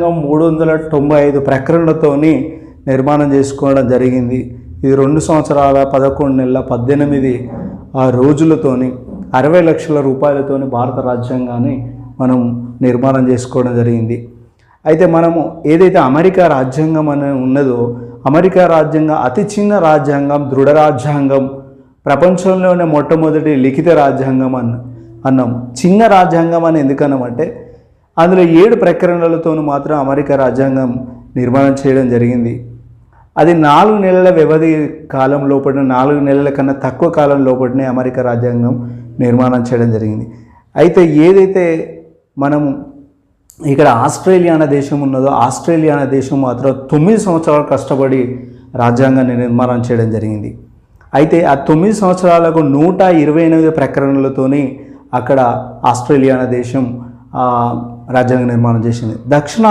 రాజ్యాంగం 395 ప్రకరణలతోని నిర్మాణం చేసుకోవడం జరిగింది. ఇది 2 సంవత్సరాల 11 నెలల 18 రోజులతోని 60 లక్షల రూపాయలతోని భారత రాజ్యాంగాన్ని మనం నిర్మాణం చేసుకోవడం జరిగింది. అయితే మనము ఏదైతే అమెరికా రాజ్యాంగం అనేది ఉన్నదో, అమెరికా రాజ్యాంగం అతి చిన్న రాజ్యాంగం, దృఢ రాజ్యాంగం, ప్రపంచంలోనే మొట్టమొదటి లిఖిత రాజ్యాంగం అన్నాము. చిన్న రాజ్యాంగం అని ఎందుకన్నామంటే అందులో 7 ప్రకరణలతో మాత్రం అమెరికా రాజ్యాంగం నిర్మాణం చేయడం జరిగింది. అది 4 నెలల వ్యవధి కాలం లోపల, 4 నెలల కన్నా తక్కువ కాలం లోపలనే అమెరికా రాజ్యాంగం నిర్మాణం చేయడం జరిగింది. అయితే ఏదైతే మనము ఇక్కడ ఆస్ట్రేలియా అనే దేశం ఉన్నదో, ఆస్ట్రేలియా అనే దేశం మాత్రం 9 సంవత్సరాలు కష్టపడి రాజ్యాంగాన్ని నిర్మాణం చేయడం జరిగింది. అయితే ఆ 9 సంవత్సరాలకు 128 ప్రకరణలతోని అక్కడ ఆస్ట్రేలియా అనే దేశం రాజ్యాంగ నిర్మాణం చేసింది. దక్షిణ